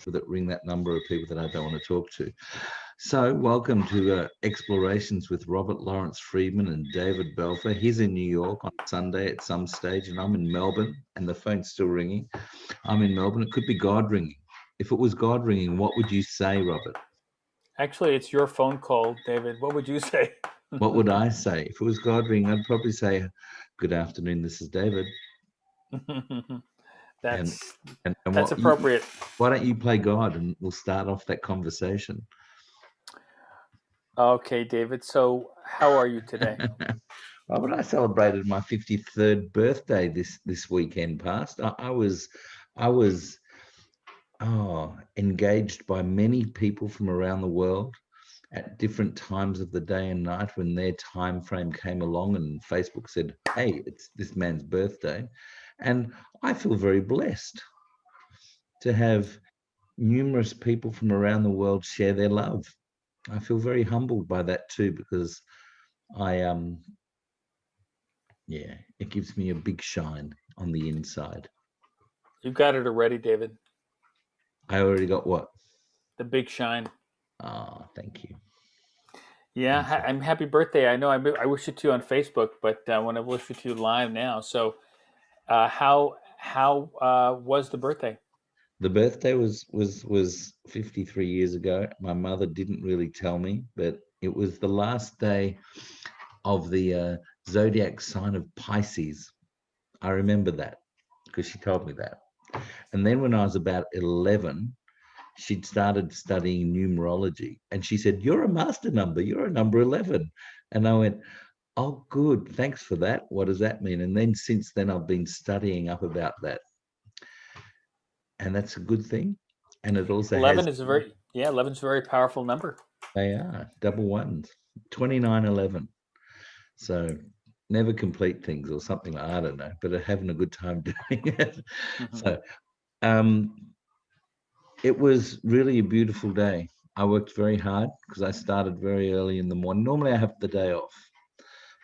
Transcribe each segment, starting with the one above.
people that ring that number of people that I don't want to talk to. So welcome to Explorations with Robert Lawrence Friedman and David Belfer. He's in New York on Sunday at some stage, and I'm in Melbourne, and the phone's still ringing. I'm in Melbourne. It could be God ringing. If it was God ringing, what would you say, Robert? Actually, it's your phone call, David. What would you say? What would I say? If it was God ringing, I'd probably say, "Good afternoon, this is David." That's and appropriate. Why don't you play God and we'll start off that conversation? Okay, David. So how are you today? Robert, I celebrated my 53rd birthday this weekend past. I was engaged by many people from around the world at different times of the day and night when their time frame came along and Facebook said, "Hey, it's this man's birthday." And I feel very blessed to have numerous people from around the world share their love. I feel very humbled by that too, because it gives me a big shine on the inside. You got it already, David. I already got what? The big shine. Ah, thank you. Yeah, I'm happy birthday. I know I wish it to you on Facebook, but I want to wish it to you live now. So, how was the birthday? The birthday was 53 years ago. My mother didn't really tell me, but it was the last day of the zodiac sign of Pisces. I remember that because she told me that. And then when I was about 11, she'd started studying numerology, and she said, "You're a master number. You're a number 11." And I went, "Oh, good. Thanks for that. What does that mean?" And then since then, I've been studying up about that. And that's a good thing. And it also 11 has, is 11 is a very powerful number. they are double ones, 2911. So never complete things or something like, I don't know, but having a good time doing it. Mm-hmm. So it was really a beautiful day. I worked very hard because I started very early in the morning. Normally I have the day off,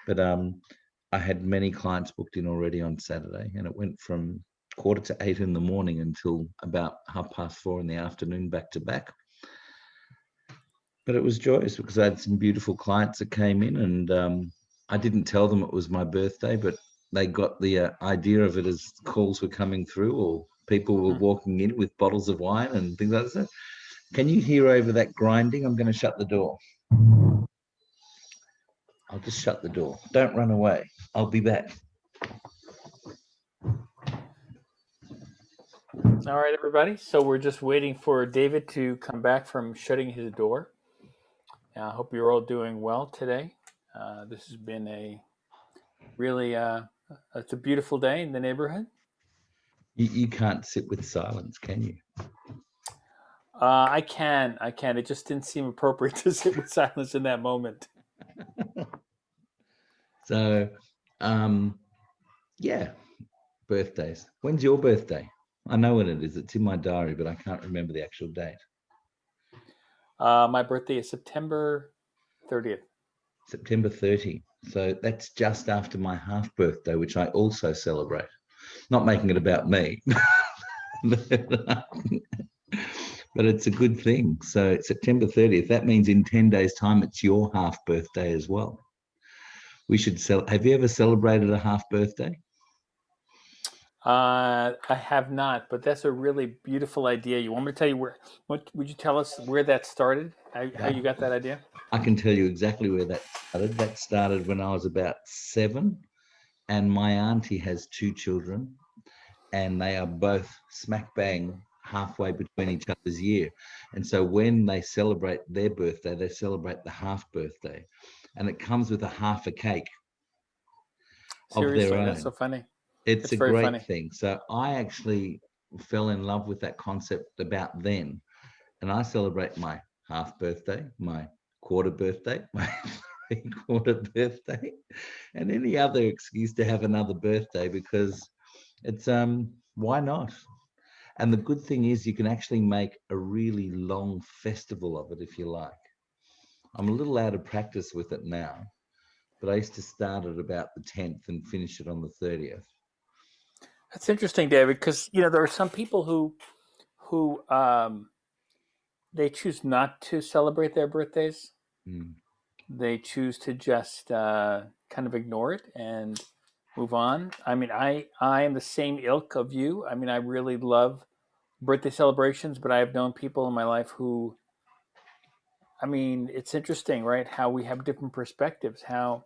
but I had many clients booked in already on Saturday, and it went from 7:45 in the morning until about 4:30 in the afternoon, back to back. But it was joyous because I had some beautiful clients that came in, and I didn't tell them it was my birthday, but they got the idea of it as calls were coming through, or people were walking in with bottles of wine and things like that. Can you hear over that grinding? I'm going to shut the door. I'll just shut the door. Don't run away. I'll be back. All right, everybody. So we're just waiting for David to come back from shutting his door. I hope you're all doing well today. This has been a really it's a beautiful day in the neighborhood. You can't sit with silence, can you? I can. It just didn't seem appropriate to sit with silence in that moment. So, yeah, birthdays. When's your birthday? I know when it is. It's in my diary, but I can't remember the actual date. My birthday is September 30th. September 30. So that's just after my half birthday, which I also celebrate. Not making it about me, but it's a good thing. So September 30th, that means in 10 days' time, it's your half birthday as well. We should have you ever celebrated a half birthday? I have not, but that's a really beautiful idea. You want me to tell you where? What would you tell us where that started? How you got that idea? I can tell you exactly where that started. That started when I was about 7, and my auntie has 2 children, and they are both smack bang halfway between each other's year. And so when they celebrate their birthday, they celebrate the half birthday, and it comes with a half a cake. Seriously, of their own. That's so funny. It's a very great funny. thing. So I actually fell in love with that concept about then. And I celebrate my half birthday, my quarter birthday, my 3/4 birthday, and any other excuse to have another birthday, because it's why not? And the good thing is you can actually make a really long festival of it if you like. I'm a little out of practice with it now, but I used to start at about the 10th and finish it on the 30th. That's interesting, David, because there are some people who who they choose not to celebrate their birthdays. Mm. They choose to just kind of ignore it and move on. I mean, I am the same ilk of you. I mean, I really love birthday celebrations, but I have known people in my life who, I mean, it's interesting, right? How we have different perspectives. How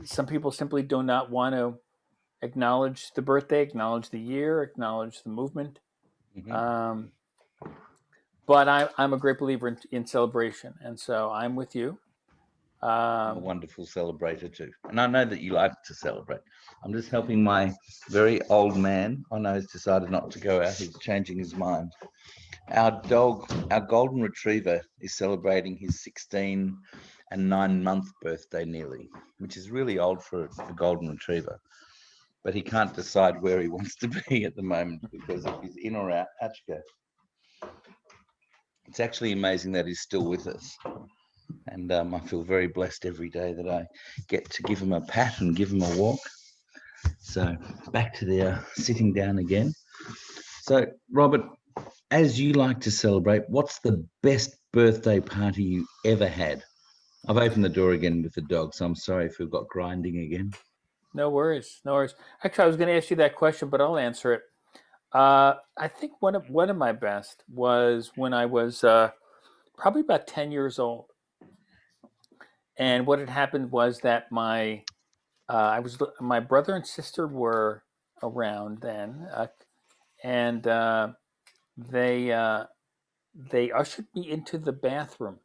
some people simply do not want to acknowledge the birthday, acknowledge the year, acknowledge the movement. Mm-hmm. Um, but I'm a great believer in celebration, and so I'm with you. I'm a Um, wonderful celebrator too. And I know that you like to celebrate. I'm just helping my very old man. I know he's decided not to go out. He's changing his mind. Our dog, our golden retriever, is celebrating his 16 and 9-month birthday nearly, which is really old for a golden retriever. But he can't decide where he wants to be at the moment because if he's in or out. Hachka. It's actually amazing that he's still with us. And I feel very blessed every day that I get to give him a pat and give him a walk. So back to the sitting down again. So, Robert, as you like to celebrate, what's the best birthday party you ever had? I've opened the door again with the dog, so I'm sorry if we've got grinding again. no worries, no worries. Actually, I was going to ask you that question, but I'll answer it. I think one of my best was when I was probably about 10 years old, and what had happened was that my brother and sister were around then, and they they ushered me into the bathroom,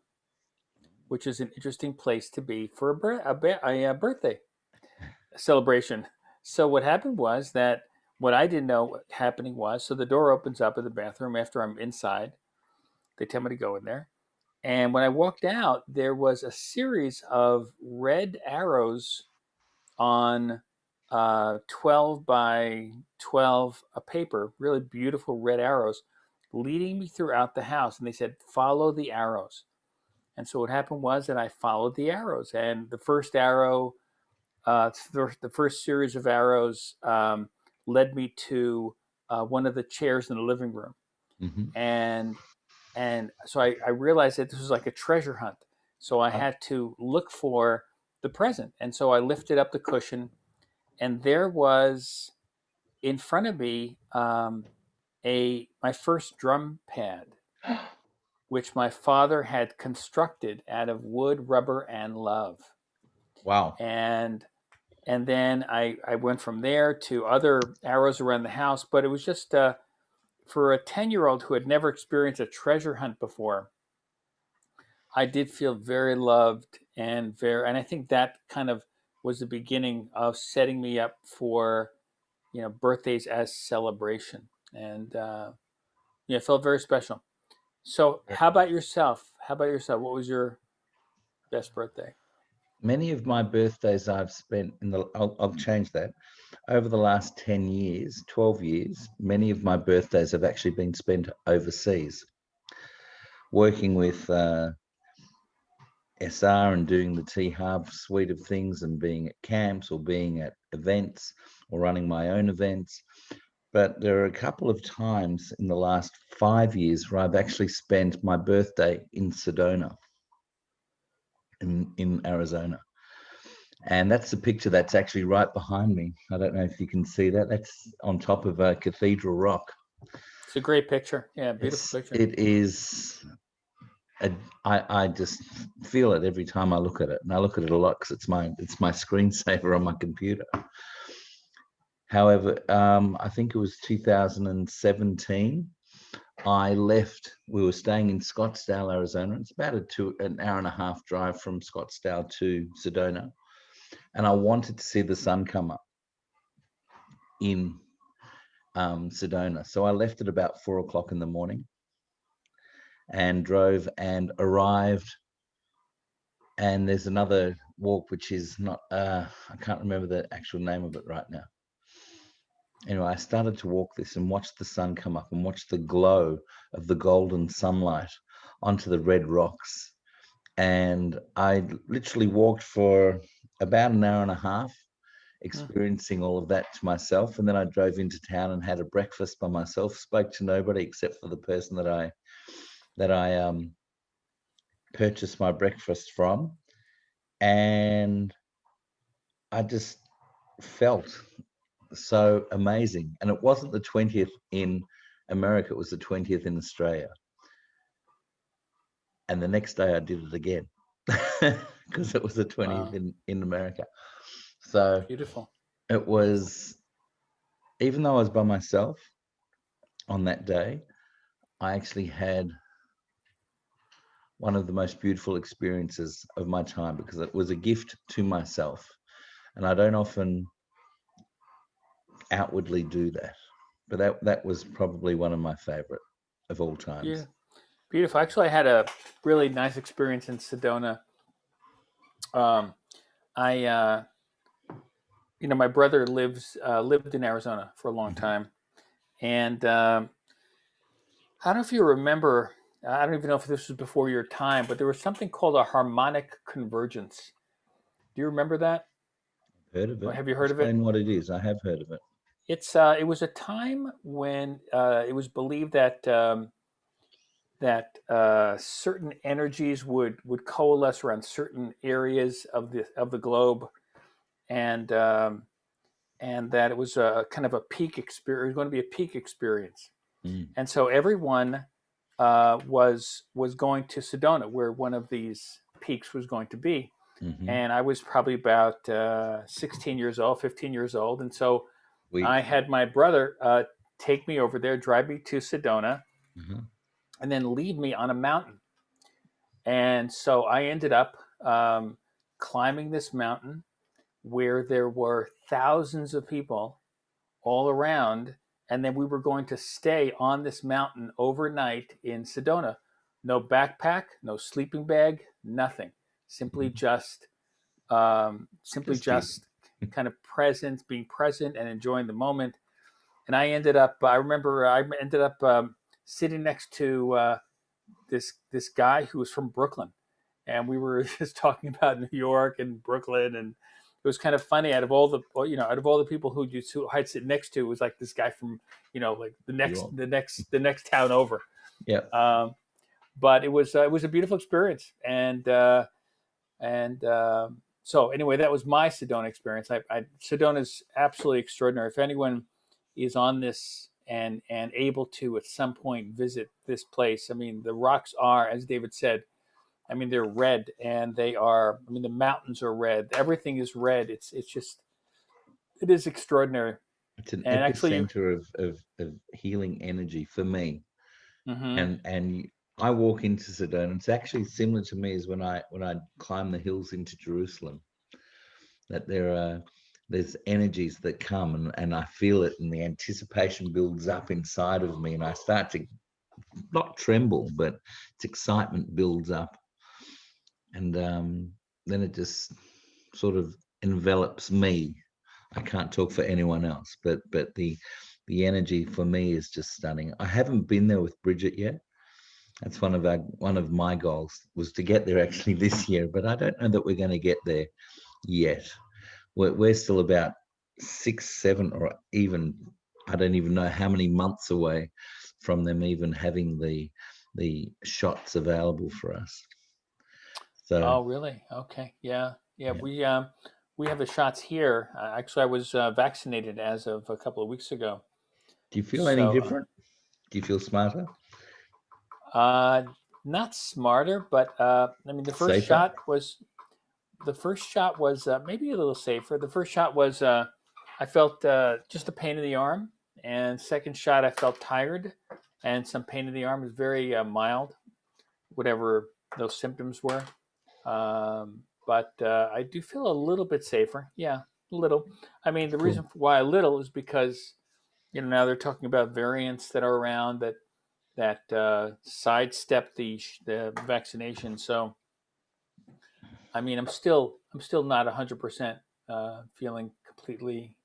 which is an interesting place to be for a birthday celebration. So what happened was that what I didn't know what happening was, so the door opens up in the bathroom after I'm inside. They tell me to go in there. And when I walked out, there was a series of red arrows on 12 by 12 a paper, really beautiful red arrows, leading me throughout the house. And they said, follow the arrows. And so what happened was that I followed the arrows. And the first arrow, the first series of arrows led me to one of the chairs in the living room. Mm-hmm. And so I realized that this was like a treasure hunt. So I had to look for the present. And so I lifted up the cushion, and there was in front of me a my first drum pad, which my father had constructed out of wood, rubber, and love. Wow. And then I went from there to other arrows around the house, but it was just for a 10-year-old who had never experienced a treasure hunt before. I did feel very loved and I think that kind of was the beginning of setting me up for birthdays as celebration, and it felt very special. So how about yourself? What was your best birthday? Many of my birthdays I've spent I'll change that. Over the last 10 years, 12 years, many of my birthdays have actually been spent overseas, working with SR and doing the T Hub suite of things and being at camps or being at events or running my own events. But there are a couple of times in the last 5 years where I've actually spent my birthday in Sedona in Arizona. And that's the picture that's actually right behind me. I don't know if you can see that. That's on top of a cathedral rock. It's a great picture. Yeah, beautiful picture. It is. I just feel it every time I look at it, and I look at it a lot because it's my screensaver on my computer. However, I think it was 2017. I left. We were staying in Scottsdale, Arizona. It's about an hour and a half drive from Scottsdale to Sedona, and I wanted to see the sun come up in Sedona. So I left at about 4 o'clock in the morning and drove and arrived. And there's another walk which is not. I can't remember the actual name of it right now. Anyway, I started to walk this and watch the sun come up and watch the glow of the golden sunlight onto the red rocks. And I literally walked for about an hour and a half experiencing all of that to myself. And then I drove into town and had a breakfast by myself, spoke to nobody except for the person that I purchased my breakfast from. And I just felt so amazing. And it wasn't the 20th in America, it was the 20th in Australia. And the next day I did it again because it was the 20th in America. So Beautiful. it was, even though I was by myself on that day, I actually had one of the most beautiful experiences of my time because it was a gift to myself. And I don't often outwardly do that, but that was probably one of my favorite of all times. Yeah, beautiful. Actually, I had a really nice experience in Sedona. I my brother lived in Arizona for a long time, and I don't know if you remember. I don't even know if this was before your time, but there was something called a harmonic convergence. Do you remember that? Heard of Or it? have you heard of it? Explain what it is. I have heard of it. It was a time when it was believed that certain energies would coalesce around certain areas of the globe, and that it was a kind of a peak experience. It was going to be a peak experience, and so everyone was going to Sedona, where one of these peaks was going to be. And I was probably about 16 years old, 15 years old, and so I had my brother take me over there, drive me to Sedona, and then leave me on a mountain. And so I ended up climbing this mountain where there were thousands of people all around. And then we were going to stay on this mountain overnight in Sedona. No backpack, no sleeping bag, nothing. Simply just kind of being present and enjoying the moment. And I remember I ended up sitting next to this guy who was from Brooklyn, and we were just talking about New York and Brooklyn, and it was kind of funny. Out of all the people who I'd sit next to, it was like this guy from like the next town over. Yeah. But it was a beautiful experience, and so anyway, that was my Sedona experience. Sedona is absolutely extraordinary. If anyone is on this and able to at some point visit this place, I mean, the rocks are, as David said, I mean, they're red, and they are. I mean, the mountains are red. Everything is red. It is extraordinary. It's an And actually, epicenter of healing energy for me. mm-hmm. And I walk into Sedona. It's actually similar to me as when I climb the hills into Jerusalem. That there's energies that come and I feel it, and the anticipation builds up inside of me, and I start to not tremble, but it's excitement builds up, and then it just sort of envelops me. I can't talk for anyone else, but the energy for me is just stunning. I haven't been there with Bridget yet. That's one of my goals, was to get there actually this year, but I don't know that we're going to get there yet. We're still about 6, 7, or even I don't even know how many months away from them even having the shots available for us. So. Oh, really? Okay. Yeah. We have the shots here. Actually, I was vaccinated as of a couple of weeks ago. Do you feel any different? Do you feel smarter? Not smarter, but I mean, the first Safer? shot was maybe a little safer. The first shot was I felt just a pain in the arm, and second shot I felt tired and some pain in the arm. It was very mild, whatever those symptoms were. But I do feel a little bit safer. Yeah, a little. I mean, the reason why a little is because now they're talking about variants that are around that sidestep the vaccination. So, I mean, I'm still not 100% feeling completely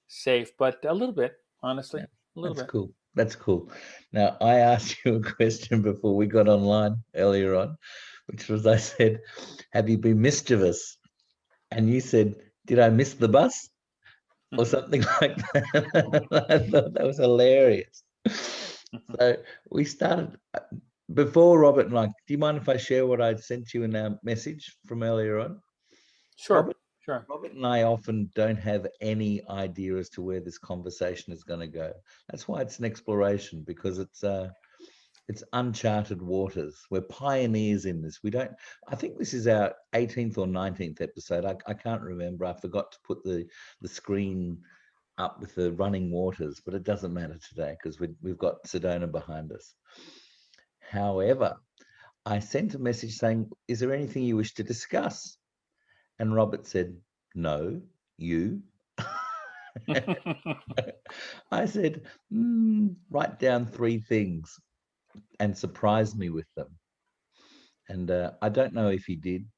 safe, but a little bit, honestly, a little bit. Cool. That's cool. Now, I asked you a question before we got online earlier on, which was, I said, have you been mischievous? And you said, did I miss the bus? or something like that. I thought that was hilarious. So we started before Robert and I. Do you mind if I share what I'd sent you in our message from earlier on? Sure, sure. Robert and I often don't have any idea as to where this conversation is going to go. That's why it's an exploration, because it's uncharted waters. We're pioneers in this. We don't. I think this is our 18th or 19th episode. I can't remember. I forgot to put the screen up with the running waters, but it doesn't matter today because we've got Sedona behind us. However, I sent a message saying, "Is there anything you wish to discuss?" And Robert said, "No, you." I said, "Write down 3 things and surprise me with them." And I don't know if he did.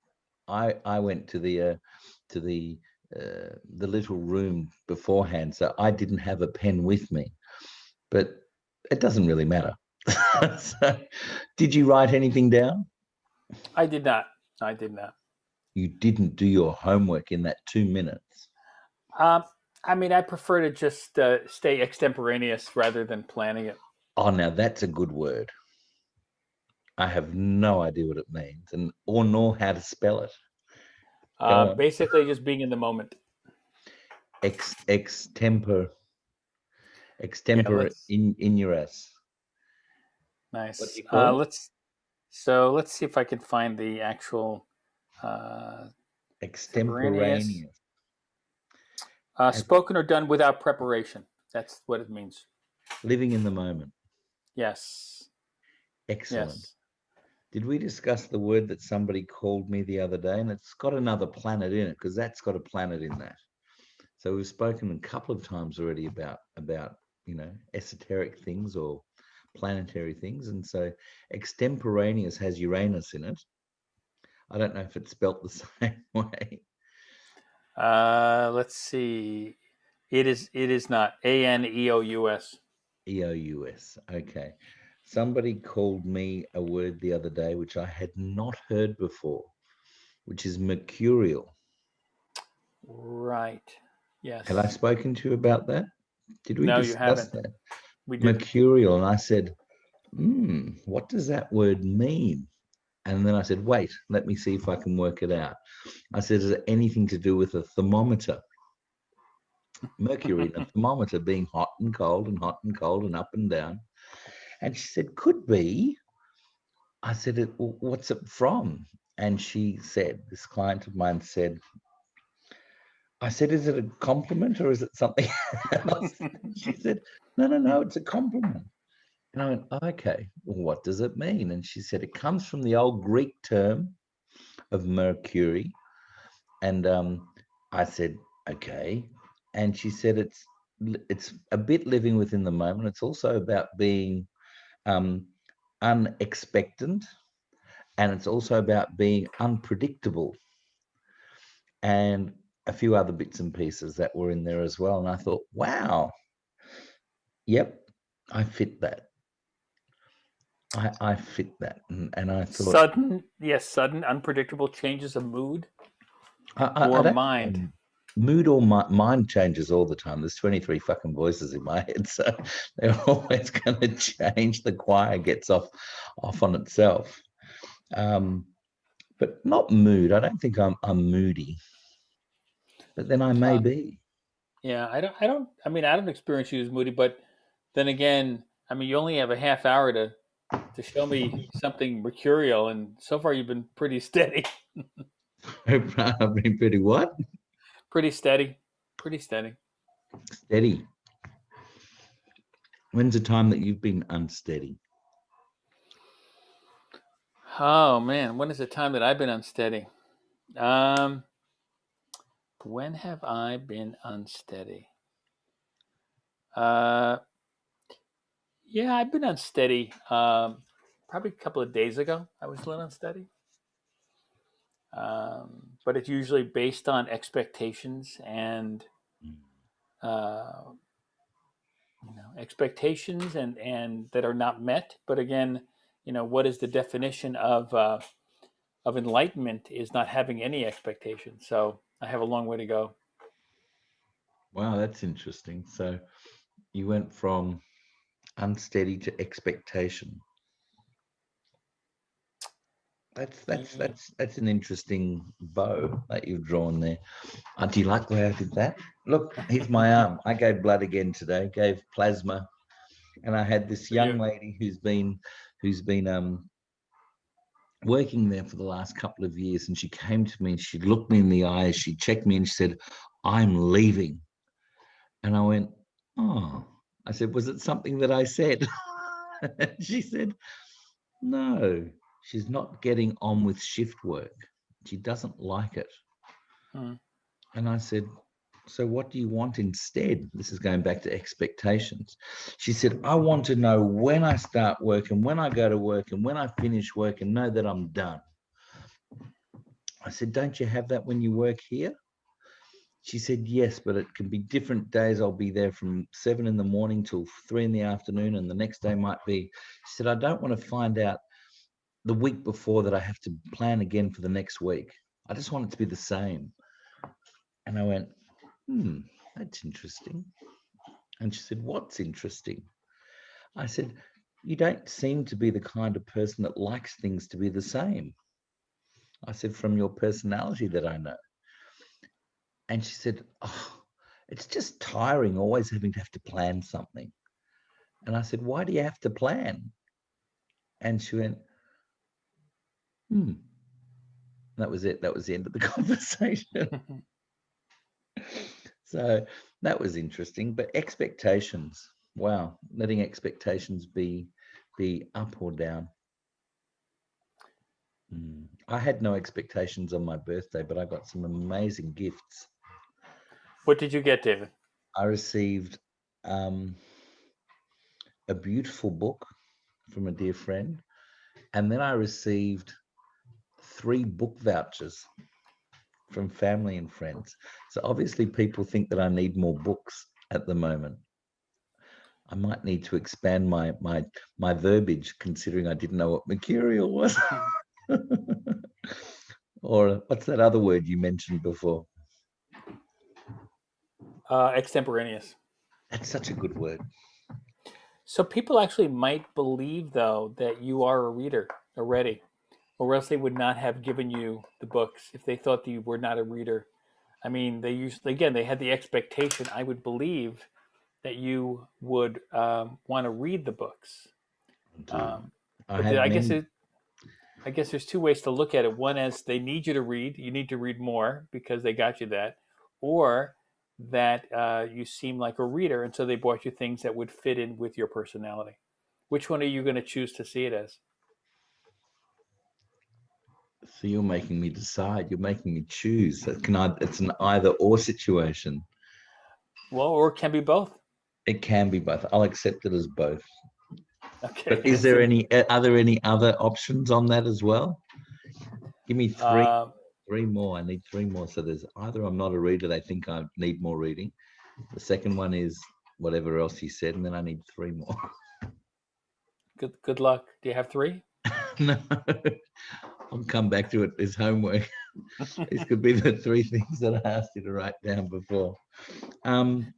I went to the little room beforehand, so I didn't have a pen with me. But it doesn't really matter. So, did you write anything down? I did not. I did not. You didn't do your homework in that 2 minutes. I mean, I prefer to just stay extemporaneous rather than planning it. Oh, now that's a good word. I have no idea what it means, or nor how to spell it. Go on. Basically, just being in the moment. Extempore Yeah, in your ass. nice. What do you call it? Let's see if I can find the actual Extemporaneous. Spoken or done without preparation. That's what it means. Living in the moment. Yes. Excellent. Yes. Did we discuss the word that somebody called me the other day? And it's got another planet in it, because that's got a planet in that. So we've spoken a couple of times already about esoteric things or planetary things. And so extemporaneous has Uranus in it. I don't know if it's spelt the same way. Let's see. It is not ANEOUS. EOUS. Okay. Somebody called me a word the other day which I had not heard before, which is mercurial. Right. Yes. Had I spoken to you about that? Did we No, you discuss haven't. that? We didn't. Mercurial. And I said, what does that word mean? And then I said, wait, let me see if I can work it out. I said, is it anything to do with a thermometer? Mercury and a thermometer being hot and cold and hot and cold and up and down. And she said, could be. I said, what's it from? And she said, this client of mine said, I said, is it a compliment or is it something else? She said, no, it's a compliment. And I went, okay, well, what does it mean? And she said, it comes from the old Greek term of Mercury. And I said, okay. And she said, it's a bit living within the moment. It's also about being unexpectant. And it's also about being unpredictable. And a few other bits and pieces that were in there as well. And I thought, wow, yep, I fit that. I fit that. And I thought, sudden, unpredictable changes of mood I or don't mind. Mood or mind changes all the time. There's 23 fucking voices in my head, so they're always going to change. The choir gets off on itself, but not mood. I don't think I'm moody, but then I may be. Yeah, I don't. I mean, I don't experience you as moody, but then again, I mean, you only have a half hour to show me something mercurial, and so far you've been pretty steady. I've been pretty what? Pretty steady. Pretty steady. Steady. When's the time that you've been unsteady? Oh man, when is the time that I've been unsteady? When have I been unsteady? Yeah, I've been unsteady. Probably a couple of days ago, I was a little unsteady. But it's usually based on expectations and uh, expectations and that are not met. But again, what is the definition of enlightenment is not having any expectation. So I have a long way to go. Wow, that's interesting. So you went from unsteady to expectation. That's an interesting bow that you've drawn there. Do you like the way I did that? Look, here's my arm. I gave blood again today. Gave plasma, and I had this For you. young lady who's been working there for the last couple of years, and she came to me and she looked me in the eyes. She checked me and she said, "I'm leaving," and I went, "Oh." I said, "Was it something that I said?" She said, "No, she's not getting on with shift work. She doesn't like it." Hmm. And I said, "So what do you want instead?" This is going back to expectations. She said, "I want to know when I start work and when I go to work and when I finish work and know that I'm done." I said, "Don't you have that when you work here?" She said, "Yes, but it can be different days. I'll be there from 7 in the morning till 3 in the afternoon, and the next day might be." She said, "I don't want to find out the week before that I have to plan again for the next week. I just want it to be the same." And I went, that's interesting. And she said, "What's interesting?" I said, "You don't seem to be the kind of person that likes things to be the same." I said, "From your personality that I know." And she said, "Oh, it's just tiring always having to have to plan something." And I said, "Why do you have to plan?" And she went, hmm. That was it. That was the end of the conversation. So that was interesting. But expectations, wow, letting expectations be up or down. I had no expectations on my birthday, but I got some amazing gifts. What did you get, David? I received um, a beautiful book from a dear friend, and then I received 3 book vouchers from family and friends. So obviously, people think that I need more books at the moment. I might need to expand my verbiage, considering I didn't know what mercurial was. Or what's that other word you mentioned before? Extemporaneous. That's such a good word. So people actually might believe, though, that you are a reader already, or else they would not have given you the books if they thought that you were not a reader. I mean, they usually, again, they had the expectation, I would believe, that you would want to read the books. I do. Um, I but have many. I guess there's two ways to look at it. One is they need you to read. You need to read more because they got you that, or that you seem like a reader, and so they bought you things that would fit in with your personality. Which one are you going to choose to see it as? So you're making me decide. You're making me choose. It's an either or situation. Well, or it can be both. It can be both. I'll accept it as both. Okay, But is that's there it. any? Are there any other options on that as well? Give me three. Uh, Three more. I need 3 more. So there's either I'm not a reader. They think I need more reading. The second one is whatever else he said, and then I need 3 more. good luck. Do you have three? No, I'll come back to it as homework. These could be the 3 things that I asked you to write down before. Um,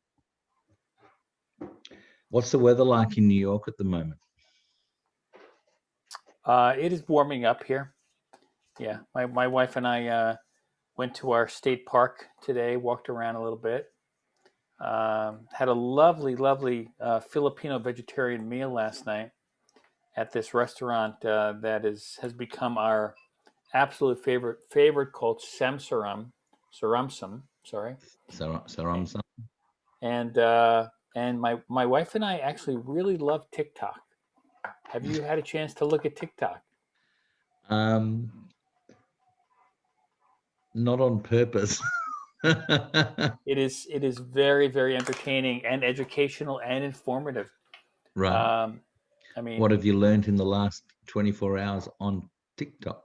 what's the weather like in New York at the moment? It is warming up here. Yeah, my wife and I went to our state park today, walked around a little bit. Had a lovely Filipino vegetarian meal last night at this restaurant that has become our absolute favorite called Saramsam. Sorry, So I'm and and my wife and I actually really love TikTok. Have you had a chance to look at TikTok? um, not on purpose. It is very entertaining and educational and informative. Right. Um, I What mean, have you learned in the last 24 hours on TikTok?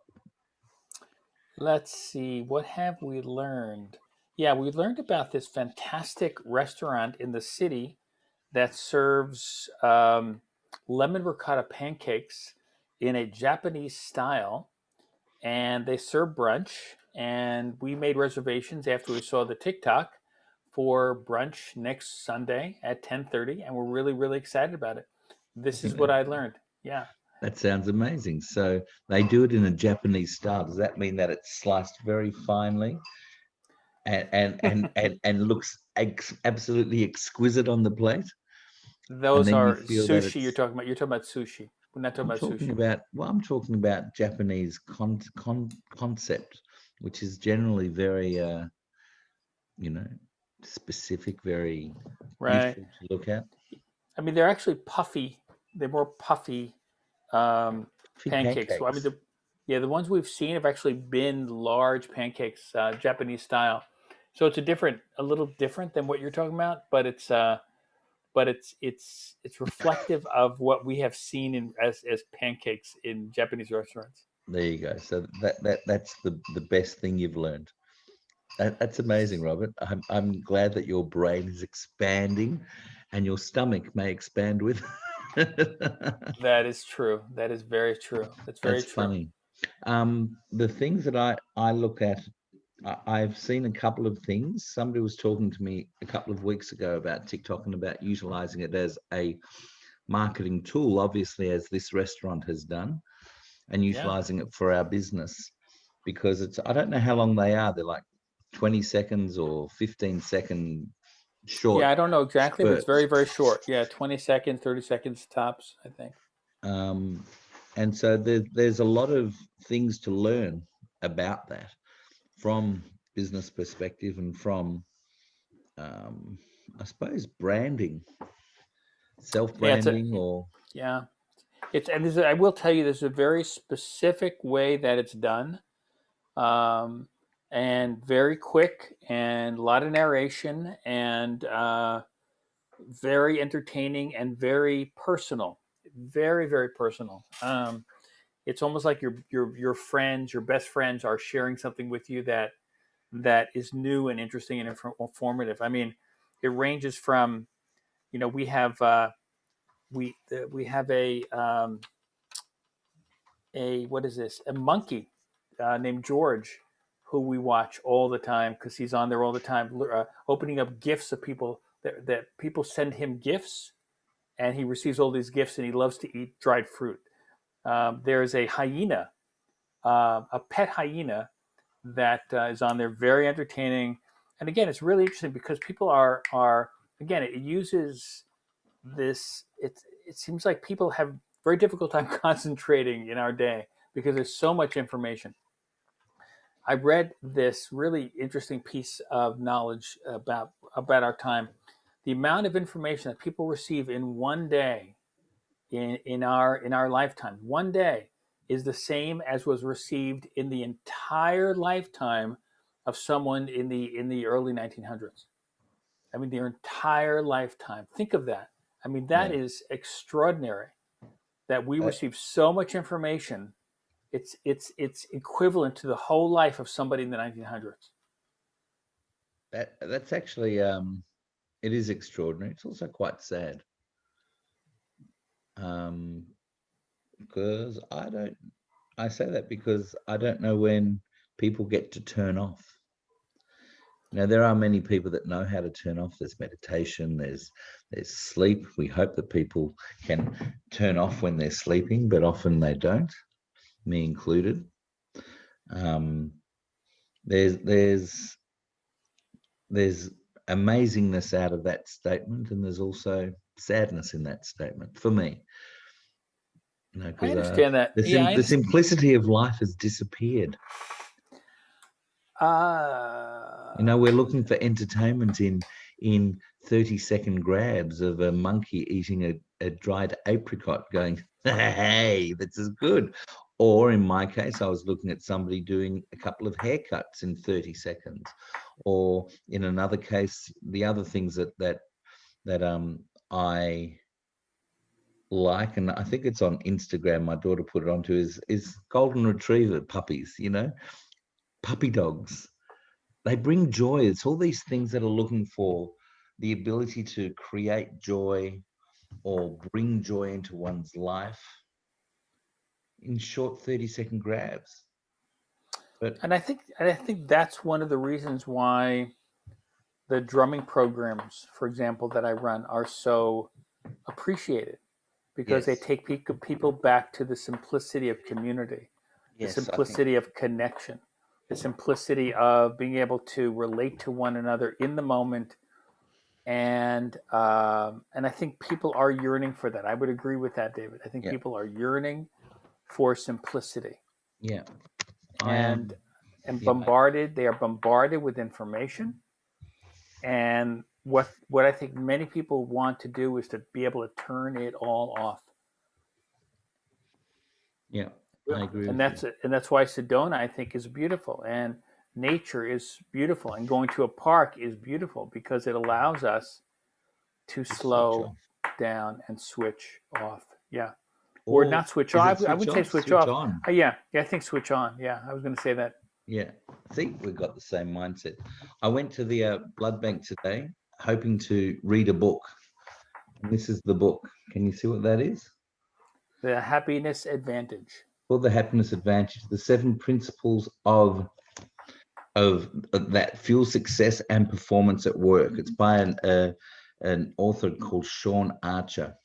let's see, what have we learned? Yeah, we learned about this fantastic restaurant in the city that serves lemon ricotta pancakes in a Japanese style, and they serve brunch. And we made reservations after we saw the TikTok for brunch next Sunday at 10:30, and we're really, really excited about it. This think is what I learned. Yeah. that sounds amazing. So they do it in a Japanese style. Does that mean that it's sliced very finely and looks absolutely exquisite on the plate? And Those then you are feel that sushi you're it's. talking about. You're talking about sushi. We're not talking about sushi. I'm talking about Japanese concept, which is generally very, specific, very Right. beautiful to look at. I mean, they're actually puffy. They're more puffy um, Fig pancakes. So, I mean, pancakes. the ones we've seen have actually been large pancakes, Japanese style. So it's a little different than what you're talking about, but it's reflective of what we have seen as pancakes in Japanese restaurants. There you go. So that's the best thing you've learned. That's amazing, Robert. I'm glad that your brain is expanding, and your stomach may expand with. That is true. That is very true. That's very That's true. funny. The things that I look at, I've seen a couple of things. Somebody was talking to me a couple of weeks ago about TikTok and about utilizing it as a marketing tool, obviously, as this restaurant has done, and Yeah. utilizing it for our business, because I don't know how long they are. They're like 20 seconds or 15-second Yeah, short I don't know exactly, but it's spurts. very, very short. Yeah, 20 seconds, 30 seconds tops, I think. Um, and so there's a lot of things to learn about that from business perspective and from, um, I suppose, branding, Yeah, self-branding, or yeah. I will tell you, there's a very specific way that it's done, um, and very quick, and a lot of narration, and very entertaining, and very personal, very, very personal. It's almost like your friends, your best friends, are sharing something with you that is new and interesting and informative. I mean, it ranges from, we have we have a what is this, a monkey named George, who we watch all the time because he's on there all the time, opening up gifts of people that people send him gifts, and he receives all these gifts, and he loves to eat dried fruit. There's a hyena, a pet hyena, that is on there, very entertaining. And again, it's really interesting because people are again, it uses this. It seems like people have very difficult time concentrating in our day because there's so much information. I read this really interesting piece of knowledge about our time. The amount of information that people receive in one day, in our lifetime, one day, is the same as was received in the entire lifetime of someone in the early 1900s. I mean, their entire lifetime. Think of that. I mean, that yeah, is extraordinary that we that, receive so much information. It's equivalent to the whole life of somebody in the 1900s. that's actually, it is extraordinary. It's also quite sad, um, because I say that because I don't know when people get to turn off. Now, there are many people that know how to turn off. There's meditation, there's sleep. We hope that people can turn off when they're sleeping, but often they don't, me included. Um, there's there's amazingness out of that statement, and there's also sadness in that statement for me. I Because understand that. Yeah, I the understand. simplicity of life has disappeared. We're looking for entertainment in 30-second grabs of a monkey eating a dried apricot, going, "Hey, this is good." Or in my case, I was looking at somebody doing a couple of haircuts in 30 seconds. Or in another case, the other things that I like, and I think it's on Instagram, my daughter put it onto, is golden retriever puppies, puppy dogs. They bring joy. It's all these things that are looking for the ability to create joy or bring joy into one's life in short 30-second grabs. But And I think that's one of the reasons why the drumming programs, for example, that I run are so appreciated because they Yes. take people back to the simplicity of community, the Yes, I think. simplicity of connection, the simplicity of being able to relate to one another in the moment. And I think people are yearning for that. I would agree with that, David. I think Yeah. people are yearning for simplicity Yeah. I and am. Yeah. bombarded. They are bombarded with information. And what I think many people want to do is to be able to turn it all off. Yeah. I agree And with you. that's why Sedona I think is beautiful, and nature is beautiful, and going to a park is beautiful because it allows us to To switch slow off. down and switch off. Yeah, or Or not switch is it off. I switch wouldn't say off? switch Switch off. on. Yeah, I think switch on. Yeah, I was going to say that. Yeah. See, we've got the same mindset. I went to the blood bank today, hoping to read a book. And this is the book. Can you see what that is? The happiness advantage. Called The Happiness Advantage, the 7 principles of that fuel success and performance at work. It's by an author called Sean Archer.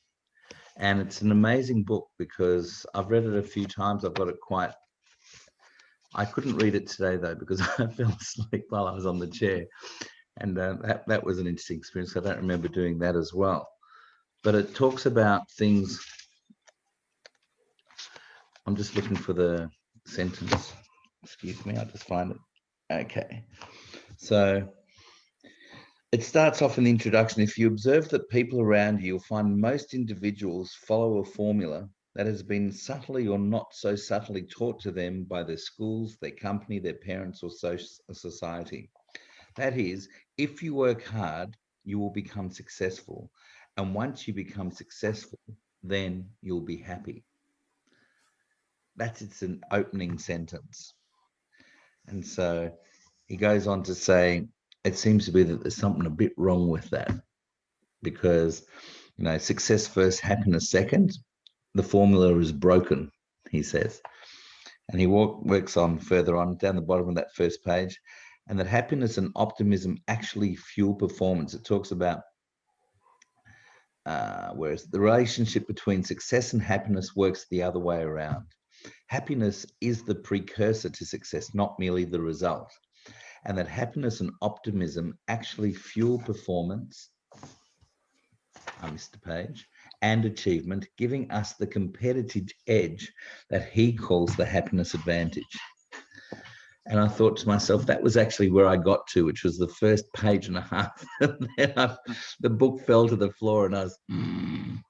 And it's an amazing book because I've read it a few times. I've got it quite. I couldn't read it today though because I fell asleep while I was on the chair, and that was an interesting experience. I don't remember doing that as well. But it talks about things. I'm just looking for the sentence. Excuse me, I'll just find it. Okay. So it starts off in the introduction. If you observe that people around you, you'll find most individuals follow a formula that has been subtly or not so subtly taught to them by their schools, their company, their parents, or society. That is, if you work hard, you will become successful. And once you become successful, then you'll be happy. It's an opening sentence. And so he goes on to say, it seems to be that there's something a bit wrong with that because, success first, happiness second. The formula is broken, he says. And he works on further on down the bottom of that first page, and that happiness and optimism actually fuel performance. It talks about whereas the relationship between success and happiness works the other way around. Happiness is the precursor to success, not merely the result. And that happiness and optimism actually fuel performance, I missed a page, and achievement, giving us the competitive edge that he calls the happiness advantage. And I thought to myself, that was actually where I got to, which was the first page and a half. And then the book fell to the floor and I was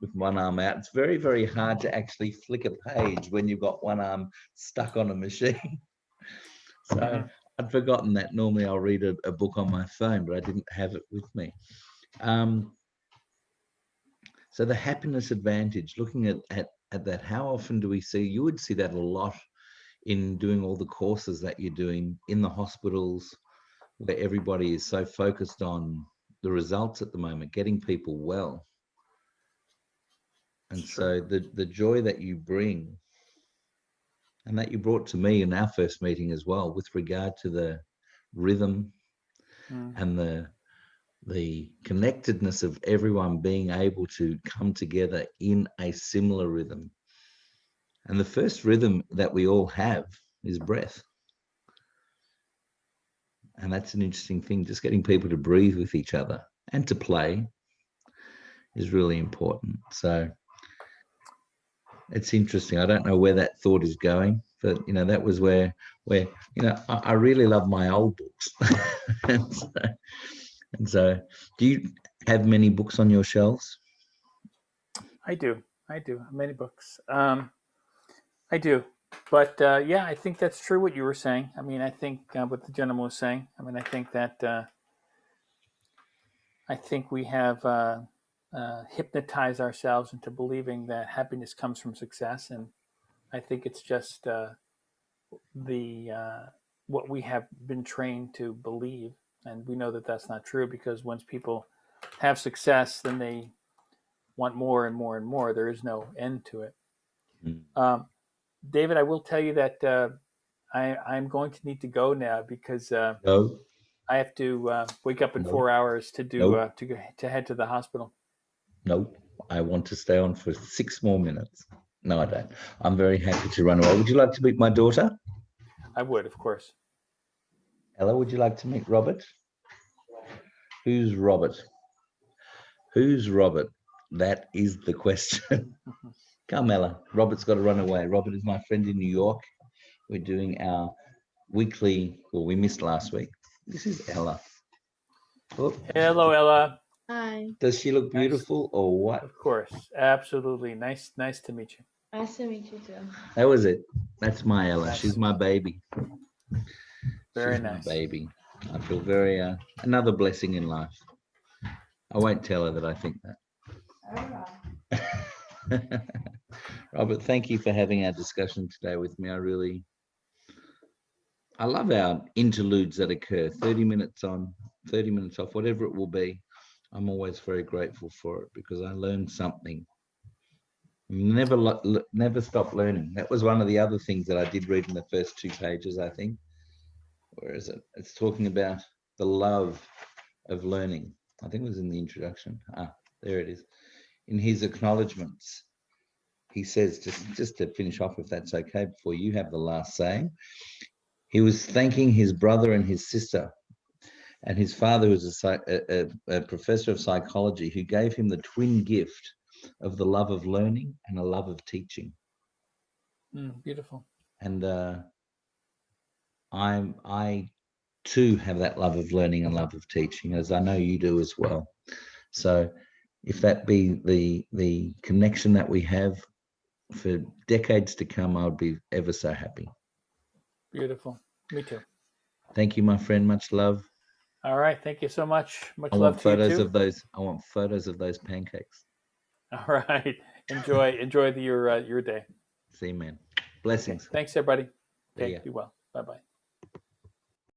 with one arm out. It's very, very hard to actually flick a page when you've got one arm stuck on a machine. So I'd forgotten that. Normally I'll read a book on my phone, but I didn't have it with me. So the happiness advantage, looking at that, how often do we see, you would see that a lot in doing all the courses that you're doing in the hospitals, where everybody is so focused on the results at the moment, getting people well. And so the joy that you bring and that you brought to me in our first meeting as well, with regard to the rhythm and the connectedness of everyone being able to come together in a similar rhythm. And the first rhythm that we all have is breath. And that's an interesting thing. Just getting people to breathe with each other and to play is really important. So it's interesting. I don't know where that thought is going, but that was where I really love my old books. and so do you have many books on your shelves? I do. Many books. I do. But yeah, I think that's true what you were saying. I mean, I think what the gentleman was saying. I mean, I think that I think we have hypnotized ourselves into believing that happiness comes from success, and I think it's just the what we have been trained to believe, and we know that that's not true because once people have success, then they want more and more and more. There is no end to it. Um, David, I will tell you that I'm going to need to go now because No. I have to wake up in No. 4 hours to do Nope. to head to the hospital. Nope. I want to stay on for 6 more minutes. No, I don't. I'm very happy to run away. Would you like to meet my daughter? I would, of course. Ella, would you like to meet Robert? Who's Robert? Who's Robert? That is the question. Come, Ella. Robert's got to run away. Robert is my friend in New York. We're doing our weekly, well, we missed last week. This is Ella. Oh, Hello, Ella. Hi. does she look beautiful or what? Of course, absolutely. Nice to meet you. Nice to meet you too. That was it. That's my Ella. Nice. She's my baby. Very She's nice. my baby. I feel very another blessing in life. I won't tell her that I think that. Robert, thank you for having our discussion today with me. I love our interludes that occur, 30 minutes on, 30 minutes off, whatever it will be. I'm always very grateful for it because I learned something. Never stop learning. That was one of the other things that I did read in the first 2 pages, I think. Where is it? It's talking about the love of learning. I think it was in the introduction. There it is. In his acknowledgements, he says, just to finish off, if that's okay, before you have the last saying, he was thanking his brother and his sister, and his father was a professor of psychology who gave him the twin gift of the love of learning and a love of teaching. Beautiful. And I too have that love of learning and love of teaching, as I know you do as well. So if that be the connection that we have for decades to come, I would be ever so happy. Beautiful. Me too. Thank you, my friend. Much love. All right. Thank you so much. Much I love want to you photos too. of those. I want photos of those pancakes. All right. Enjoy your day. See you, man. Blessings. Okay. Thanks, everybody. See Okay. ya. Be well. Bye-bye.